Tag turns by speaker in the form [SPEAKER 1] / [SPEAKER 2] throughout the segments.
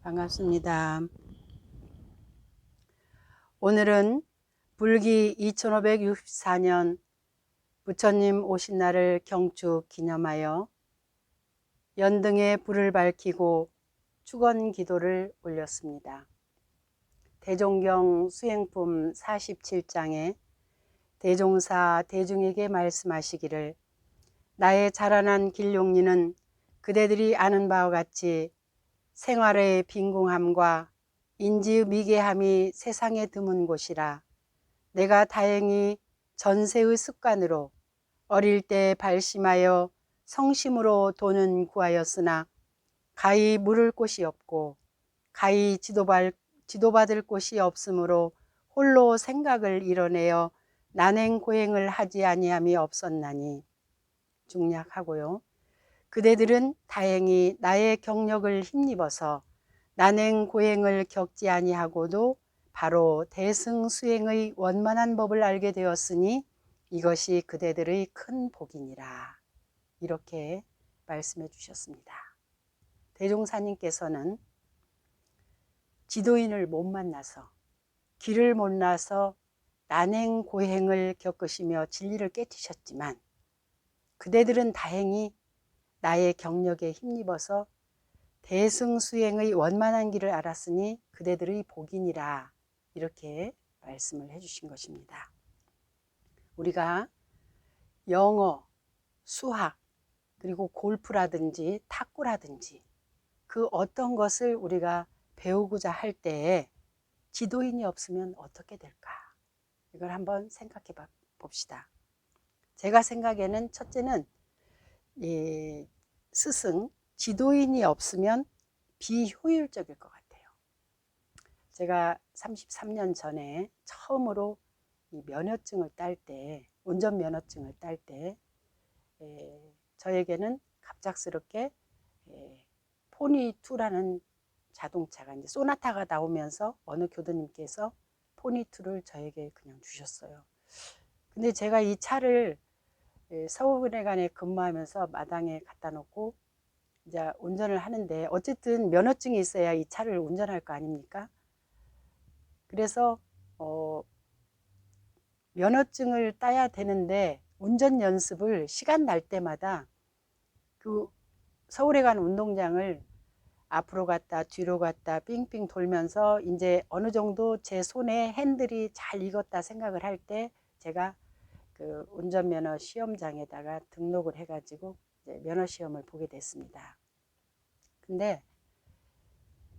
[SPEAKER 1] 반갑습니다. 오늘은 불기 2564년 부처님 오신 날을 경축 기념하여 연등에 불을 밝히고 축원 기도를 올렸습니다. 대종경 수행품 47장에 대종사 대중에게 말씀하시기를 나의 자라난 길용리는 그대들이 아는 바와 같이 생활의 빈궁함과 인지의 미개함이 세상에 드문 곳이라 내가 다행히 전세의 습관으로 어릴 때 발심하여 성심으로 돈은 구하였으나 가히 물을 곳이 없고 가히 지도받을 곳이 없으므로 홀로 생각을 이뤄내어 난행고행을 하지 아니함이 없었나니. 중략하고요. 그대들은 다행히 나의 경력을 힘입어서 난행고행을 겪지 아니하고도 바로 대승수행의 원만한 법을 알게 되었으니 이것이 그대들의 큰 복이니라. 이렇게 말씀해 주셨습니다. 대종사님께서는 지도인을 못 만나서 길을 못 나서 난행고행을 겪으시며 진리를 깨치셨지만 그대들은 다행히 나의 경력에 힘입어서 대승수행의 원만한 길을 알았으니 그대들의 복이니라. 이렇게 말씀을 해주신 것입니다. 우리가 영어, 수학, 그리고 골프라든지 탁구라든지 그 어떤 것을 우리가 배우고자 할 때에 지도인이 없으면 어떻게 될까? 이걸 한번 생각해 봅시다. 제가 생각에는 첫째는 스승, 지도인이 없으면 비효율적일 것 같아요. 제가 33년 전에 처음으로 이 면허증을 딸 때, 운전 면허증을 딸 때 저에게는 갑작스럽게 포니2라는 자동차가 이제 소나타가 나오면서 어느 교수님께서 포니2를 저에게 그냥 주셨어요. 근데 제가 이 차를 서울은행에 근무하면서 마당에 갖다 놓고 이제 운전을 하는데 어쨌든 면허증이 있어야 이 차를 운전할 거 아닙니까? 그래서 면허증을 따야 되는데 운전 연습을 시간 날 때마다 그 서울에 가는 운동장을 앞으로 갔다 뒤로 갔다 삥삥 돌면서 이제 어느 정도 제 손에 핸들이 잘 익었다 생각을 할 때 제가 그 운전면허 시험장에다가 등록을 해가지고 이제 면허 시험을 보게 됐습니다. 근데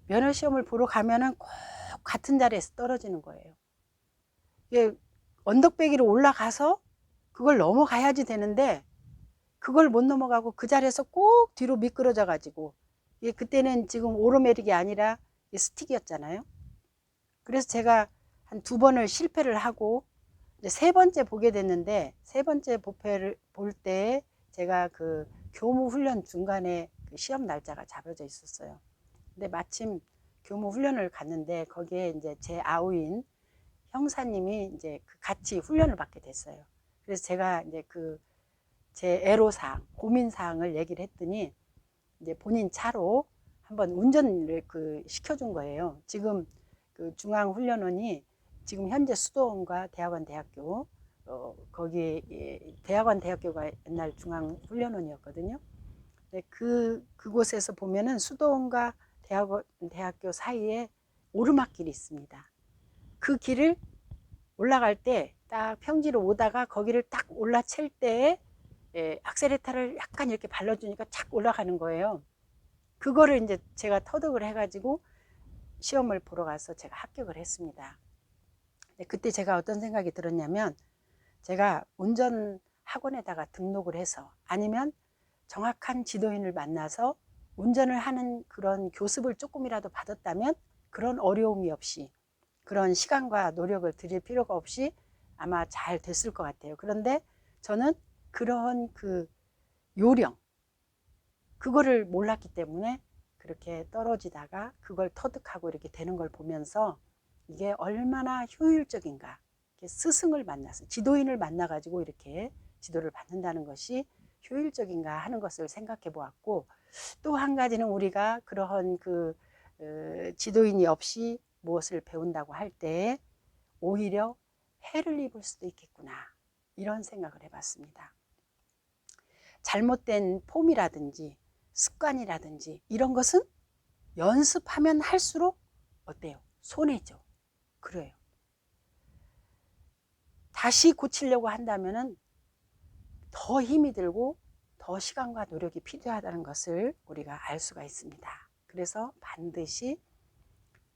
[SPEAKER 1] 면허 시험을 보러 가면은 꼭 같은 자리에서 떨어지는 거예요. 이게 언덕배기로 올라가서 그걸 넘어가야지 되는데 그걸 못 넘어가고 그 자리에서 꼭 뒤로 미끄러져 가지고 그때는 지금 오르메릭이 아니라 스틱이었잖아요. 그래서 제가 한 2번을 실패를 하고 이제 3번째 보게 됐는데 3번째 보패를 볼 때 제가 그 교무 훈련 중간에 그 시험 날짜가 잡혀져 있었어요. 근데 마침 교무 훈련을 갔는데 거기에 이제 제 아우인 형사님이 이제 같이 훈련을 받게 됐어요. 그래서 제가 이제 그 제 애로사항, 고민사항을 얘기를 했더니 이제 본인 차로 한번 운전을 시켜준 거예요. 지금 그 중앙훈련원이 지금 현재 수도원과 대학원 대학교 거기 대학원 대학교가 옛날 중앙훈련원이었거든요. 그곳에서 보면은 수도원과 대학원 대학교 사이에 오르막길이 있습니다. 그 길을 올라갈 때 딱 평지로 오다가 거기를 딱 올라챌 때에 악셀레타를 약간 이렇게 발라주니까 착 올라가는 거예요. 그거를 이제 제가 터득을 해가지고 시험을 보러 가서 제가 합격을 했습니다. 그때 제가 어떤 생각이 들었냐면 제가 운전 학원에다가 등록을 해서 아니면 정확한 지도인을 만나서 운전을 하는 그런 교습을 조금이라도 받았다면 그런 어려움이 없이 그런 시간과 노력을 들일 필요가 없이 아마 잘 됐을 것 같아요. 그런데 저는 그런 그 요령 그거를 몰랐기 때문에 그렇게 떨어지다가 그걸 터득하고 이렇게 되는 걸 보면서 이게 얼마나 효율적인가. 스승을 만나서 지도인을 만나 가지고 이렇게 지도를 받는다는 것이 효율적인가 하는 것을 생각해 보았고, 또 한 가지는 우리가 그러한 그 지도인이 없이 무엇을 배운다고 할 때 오히려 해를 입을 수도 있겠구나, 이런 생각을 해봤습니다. 잘못된 폼이라든지 습관이라든지 이런 것은 연습하면 할수록 어때요? 손해죠. 그래요. 다시 고치려고 한다면은 더 힘이 들고 더 시간과 노력이 필요하다는 것을 우리가 알 수가 있습니다. 그래서 반드시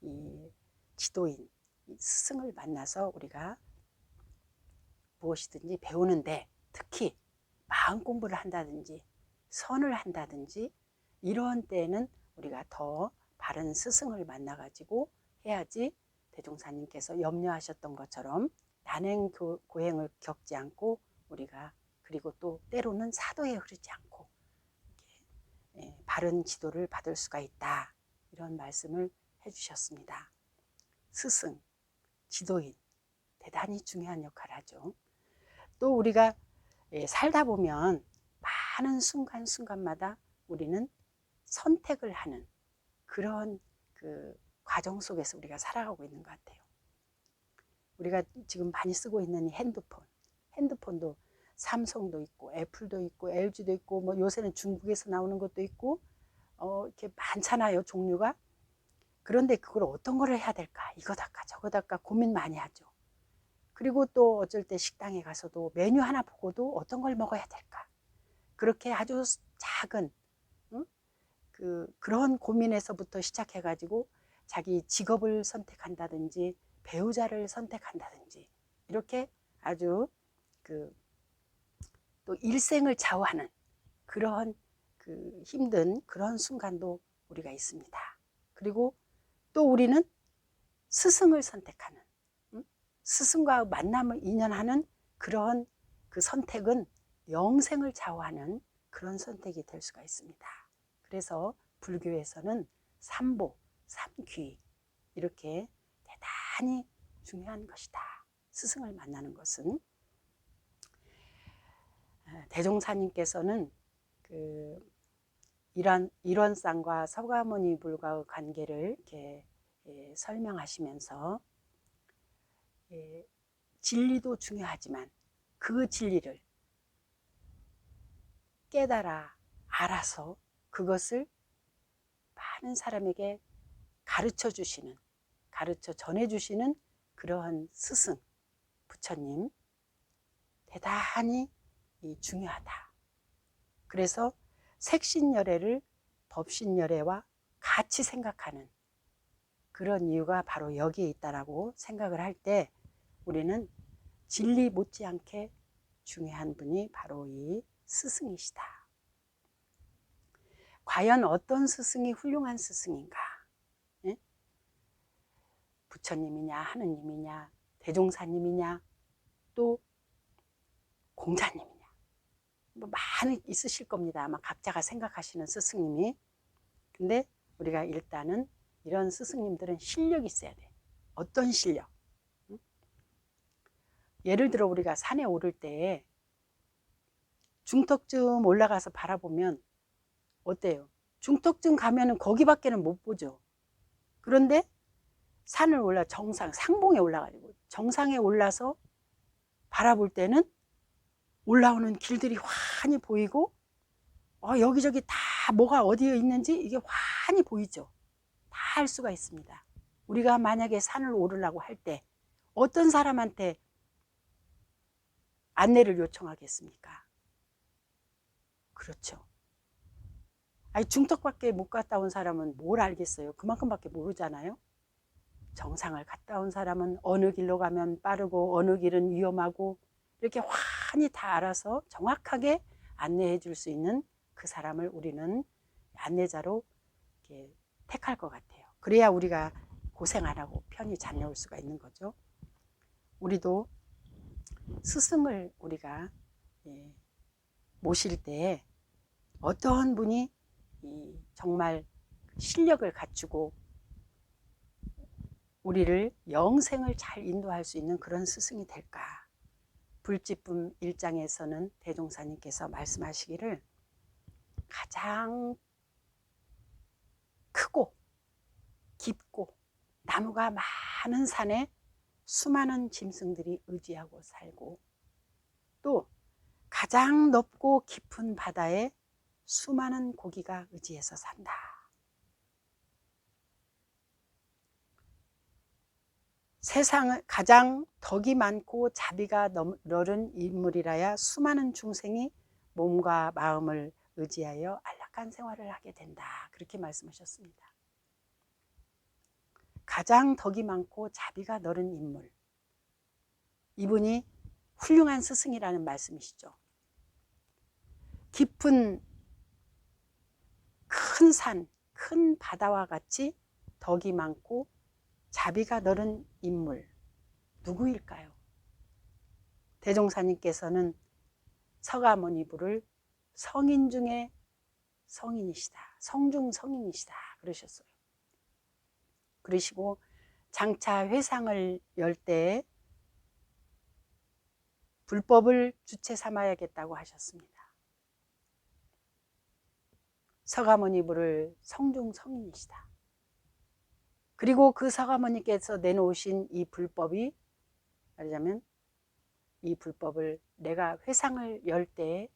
[SPEAKER 1] 이 지도인, 스승을 만나서 우리가 무엇이든지 배우는데, 특히 마음 공부를 한다든지 선을 한다든지 이런 때에는 우리가 더 바른 스승을 만나가지고 해야지 대종사님께서 염려하셨던 것처럼 난행 고행을 겪지 않고 우리가, 그리고 또 때로는 사도에 흐르지 않고 바른 지도를 받을 수가 있다, 이런 말씀을 해주셨습니다. 스승, 지도인 대단히 중요한 역할을 하죠. 또 우리가 살다 보면 많은 순간순간마다 우리는 선택을 하는 그런 그 과정 속에서 우리가 살아가고 있는 것 같아요. 우리가 지금 많이 쓰고 있는 이 핸드폰도 삼성도 있고 애플도 있고 LG도 있고 뭐 요새는 중국에서 나오는 것도 있고 이렇게 많잖아요, 종류가. 그런데 그걸 어떤 거를 해야 될까, 이거다 할까 저거다 할까 고민 많이 하죠. 그리고 또 어쩔 때 식당에 가서도 메뉴 하나 보고도 어떤 걸 먹어야 될까, 그렇게 아주 작은 그런 고민에서부터 시작해 가지고 자기 직업을 선택한다든지 배우자를 선택한다든지 이렇게 아주 또 일생을 좌우하는 그런 힘든 그런 순간도 우리가 있습니다. 그리고 또 우리는 스승을 선택하는, 스승과 만남을 인연하는 그런 그 선택은 영생을 좌우하는 그런 선택이 될 수가 있습니다. 그래서 불교에서는 삼보, 삼귀 이렇게 대단히 중요한 것이다, 스승을 만나는 것은. 대종사님께서는 일원상과 서가모니 불과의 관계를 이렇게 설명하시면서 진리도 중요하지만 그 진리를 깨달아 알아서 그것을 많은 사람에게 가르쳐 주시는, 가르쳐 전해 주시는 그러한 스승, 부처님 대단히 중요하다. 그래서 색신열애를 법신열애와 같이 생각하는 그런 이유가 바로 여기에 있다라고 생각을 할 때 우리는 진리 못지않게 중요한 분이 바로 이 스승이시다. 과연 어떤 스승이 훌륭한 스승인가? 예? 부처님이냐, 하느님이냐, 대종사님이냐, 또 공자님이냐, 뭐 많이 있으실 겁니다. 아마 각자가 생각하시는 스승님이. 근데 우리가 일단은 이런 스승님들은 실력이 있어야 돼. 어떤 실력? 예를 들어 우리가 산에 오를 때 중턱쯤 올라가서 바라보면 어때요? 중턱쯤 가면은 거기밖에는 못 보죠. 그런데 산을 올라 정상, 상봉에 올라가지고 정상에 올라서 바라볼 때는 올라오는 길들이 환히 보이고 여기저기 다 뭐가 어디에 있는지 이게 환히 보이죠. 다 알 수가 있습니다. 우리가 만약에 산을 오르려고 할 때 어떤 사람한테 안내를 요청하겠습니까? 그렇죠. 아니 중턱밖에 못 갔다 온 사람은 뭘 알겠어요. 그만큼밖에 모르잖아요. 정상을 갔다 온 사람은 어느 길로 가면 빠르고 어느 길은 위험하고 이렇게 환히 다 알아서 정확하게 안내해 줄 수 있는 그 사람을 우리는 안내자로 이렇게 택할 것 같아요. 그래야 우리가 고생 안 하고 편히 다녀올 수가 있는 거죠. 우리도 스승을 우리가 모실 때 어떤 분이 정말 실력을 갖추고 우리를 영생을 잘 인도할 수 있는 그런 스승이 될까? 불지품 1장에서는 대종사님께서 말씀하시기를 가장 크고 깊고 나무가 많은 산에 수많은 짐승들이 의지하고 살고, 또 가장 높고 깊은 바다에 수많은 고기가 의지해서 산다. 세상을 가장 덕이 많고 자비가 너른 인물이라야 수많은 중생이 몸과 마음을 의지하여 안락한 생활을 하게 된다. 그렇게 말씀하셨습니다. 가장 덕이 많고 자비가 너른 인물, 이분이 훌륭한 스승이라는 말씀이시죠. 깊은 큰 산, 큰 바다와 같이 덕이 많고 자비가 너른 인물, 누구일까요? 대종사님께서는 서가모니부를 성인 중에 성인이시다, 성중 성인이시다 그러셨어요. 그러시고 장차 회상을 열 때에 불법을 주체 삼아야겠다고 하셨습니다. 서가모니부를 성중 성인이시다. 그리고 그 서가모니께서 내놓으신 이 불법이, 말하자면 이 불법을 내가 회상을 열 때에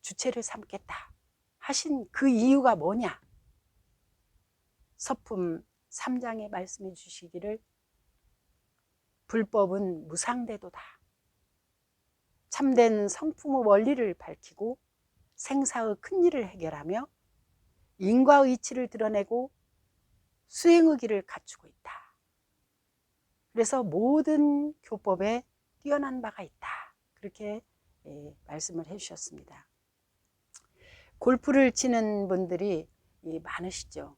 [SPEAKER 1] 주체를 삼겠다 하신 그 이유가 뭐냐? 서품 3장에 말씀해 주시기를 불법은 무상대도다. 참된 성품의 원리를 밝히고 생사의 큰일을 해결하며 인과의 이치를 드러내고 수행의 길을 갖추고 있다. 그래서 모든 교법에 뛰어난 바가 있다. 그렇게 말씀을 해주셨습니다. 골프를 치는 분들이 많으시죠.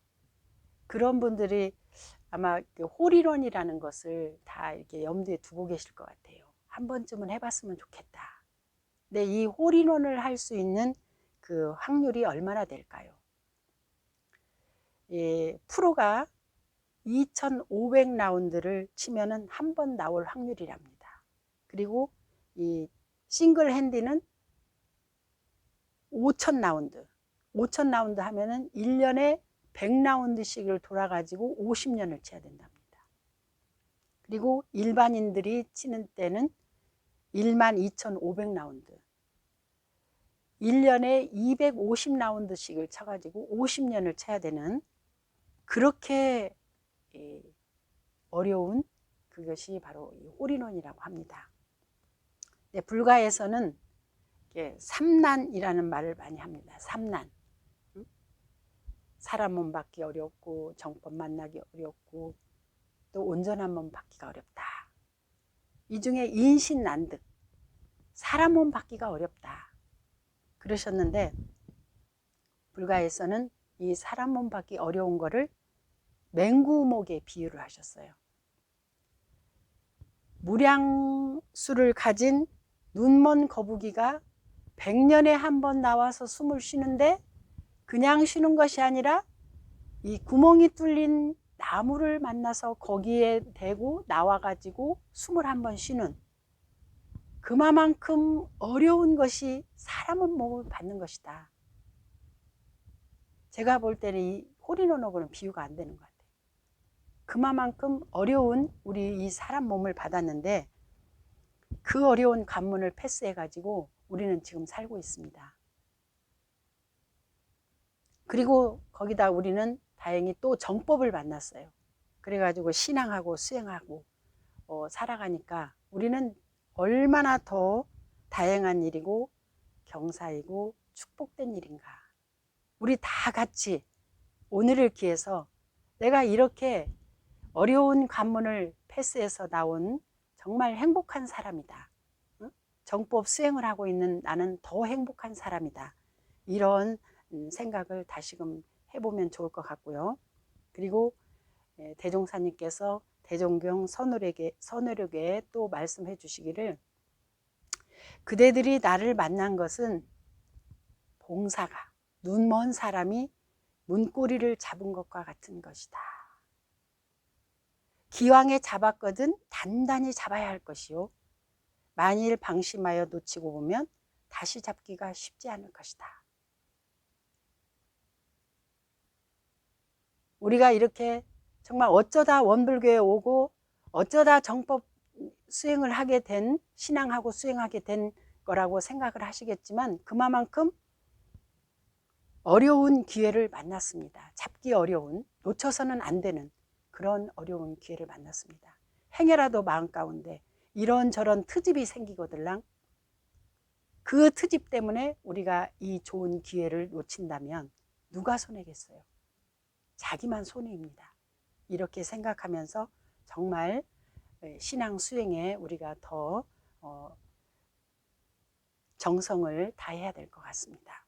[SPEAKER 1] 그런 분들이 아마 홀인원이라는 것을 다 이렇게 염두에 두고 계실 것 같아요. 한 번쯤은 해봤으면 좋겠다. 근데 이 홀인원을 할 수 있는 그 확률이 얼마나 될까요? 프로가 2,500라운드를 치면은 한 번 나올 확률이랍니다. 그리고 이 싱글 핸디는 5,000라운드. 5,000라운드 하면은 1년에 100라운드씩을 돌아가지고 50년을 쳐야 된답니다. 그리고 일반인들이 치는 때는 12,500라운드. 1년에 250라운드씩을 쳐가지고 50년을 쳐야 되는, 그렇게 어려운 그것이 바로 홀인원이라고 합니다. 네, 불가에서는 삼난이라는 말을 많이 합니다. 삼난. 사람 몸 받기 어렵고 정법 만나기 어렵고 또 온전한 몸 받기가 어렵다. 이 중에 인신난득, 사람 몸 받기가 어렵다 그러셨는데, 불가에서는 이 사람 몸 받기 어려운 거를 맹구목에 비유를 하셨어요. 무량수를 가진 눈먼 거북이가 100년에 한 번 나와서 숨을 쉬는데 그냥 쉬는 것이 아니라 이 구멍이 뚫린 나무를 만나서 거기에 대고 나와가지고 숨을 한 번 쉬는, 그만큼 어려운 것이 사람의 몸을 받는 것이다. 제가 볼 때는 이 홀인원하고는 비유가 안 되는 것 같아요. 그만큼 어려운 우리 이 사람 몸을 받았는데 그 어려운 관문을 패스해가지고 우리는 지금 살고 있습니다. 그리고 거기다 우리는 다행히 또 정법을 만났어요. 그래가지고 신앙하고 수행하고 살아가니까 우리는 얼마나 더 다양한 일이고 경사이고 축복된 일인가. 우리 다 같이 오늘을 기해서 내가 이렇게 어려운 관문을 패스해서 나온 정말 행복한 사람이다. 정법 수행을 하고 있는 나는 더 행복한 사람이다. 이런 생각을 다시금 해보면 좋을 것 같고요. 그리고 대종사님께서 대종경 선호력에 또 말씀해 주시기를, 그대들이 나를 만난 것은 봉사가 눈먼 사람이 문고리를 잡은 것과 같은 것이다. 기왕에 잡았거든 단단히 잡아야 할 것이요, 만일 방심하여 놓치고 보면 다시 잡기가 쉽지 않을 것이다. 우리가 이렇게 정말 어쩌다 원불교에 오고 어쩌다 정법 수행을 하게 된, 신앙하고 수행하게 된 거라고 생각을 하시겠지만 그만큼 어려운 기회를 만났습니다. 잡기 어려운, 놓쳐서는 안 되는 그런 어려운 기회를 만났습니다. 행여라도 마음 가운데 이런저런 트집이 생기거들랑 그 트집 때문에 우리가 이 좋은 기회를 놓친다면 누가 손해겠어요? 자기만 손해입니다. 이렇게 생각하면서 정말 신앙 수행에 우리가 더 정성을 다해야 될 것 같습니다.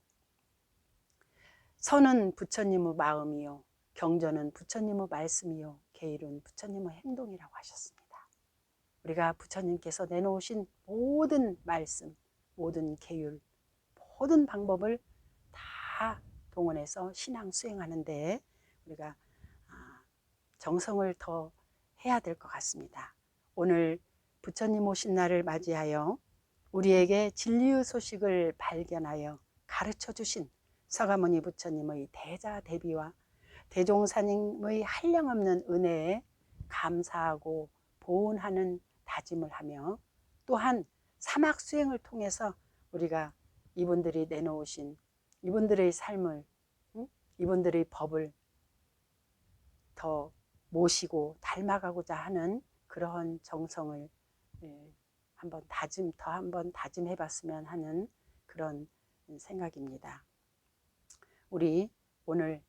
[SPEAKER 1] 선은 부처님의 마음이요, 경전은 부처님의 말씀이요, 계율은 부처님의 행동이라고 하셨습니다. 우리가 부처님께서 내놓으신 모든 말씀, 모든 계율, 모든 방법을 다 동원해서 신앙 수행하는데 우리가 정성을 더 해야 될 것 같습니다. 오늘 부처님 오신 날을 맞이하여 우리에게 진리의 소식을 발견하여 가르쳐 주신 서가모니 부처님의 대자대비와 대종사님의 한량없는 은혜에 감사하고 보온하는 다짐을 하며, 또한 사막 수행을 통해서 우리가 이분들이 내놓으신 이분들의 삶을, 이분들의 법을 더 모시고 닮아가고자 하는 그러한 정성을 더 한번 다짐해 봤으면 하는 그런 생각입니다. 우리 오늘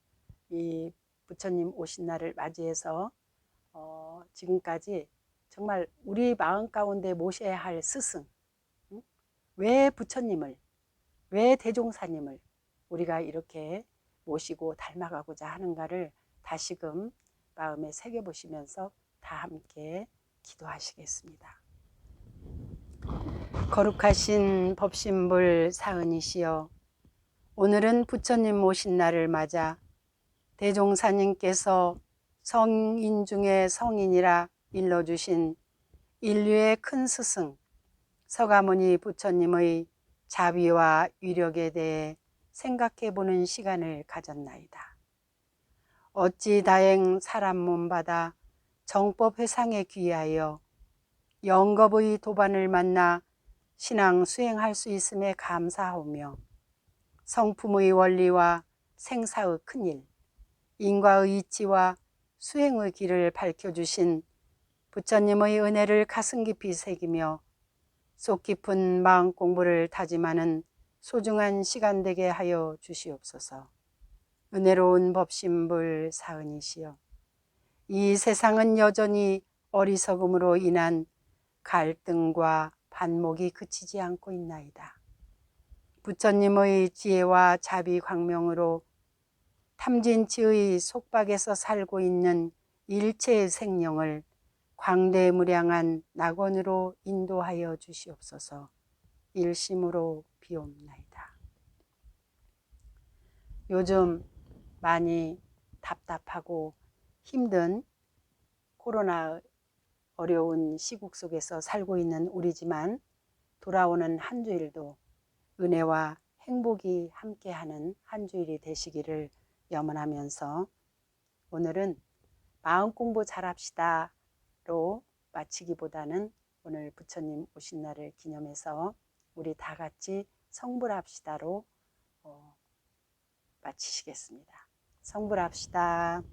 [SPEAKER 1] 이 부처님 오신 날을 맞이해서 지금까지 정말 우리 마음 가운데 모셔야 할 스승, 왜 부처님을, 왜 대종사님을 우리가 이렇게 모시고 닮아가고자 하는가를 다시금 마음에 새겨보시면서 다 함께 기도하시겠습니다. 거룩하신 법신불 사은이시여, 오늘은 부처님 오신 날을 맞아 대종사님께서 성인 중에 성인이라 일러주신 인류의 큰 스승 서가모니 부처님의 자비와 위력에 대해 생각해보는 시간을 가졌나이다. 어찌 다행 사람 몸 받아 정법 회상에 귀하여 영겁의 도반을 만나 신앙 수행할 수 있음에 감사하오며, 성품의 원리와 생사의 큰일, 인과의 이치와 수행의 길을 밝혀주신 부처님의 은혜를 가슴 깊이 새기며 속 깊은 마음 공부를 다짐하는 소중한 시간 되게 하여 주시옵소서. 은혜로운 법신불 사은이시여, 이 세상은 여전히 어리석음으로 인한 갈등과 반목이 그치지 않고 있나이다. 부처님의 지혜와 자비 광명으로 탐진치의 속박에서 살고 있는 일체의 생명을 광대무량한 낙원으로 인도하여 주시옵소서. 일심으로 비옵나이다. 요즘 많이 답답하고 힘든 코로나 어려운 시국 속에서 살고 있는 우리지만, 돌아오는 한 주일도 은혜와 행복이 함께하는 한 주일이 되시기를 염원하면서, 오늘은 마음 공부 잘합시다로 마치기보다는 오늘 부처님 오신 날을 기념해서 우리 다 같이 성불합시다로 마치시겠습니다. 성불합시다.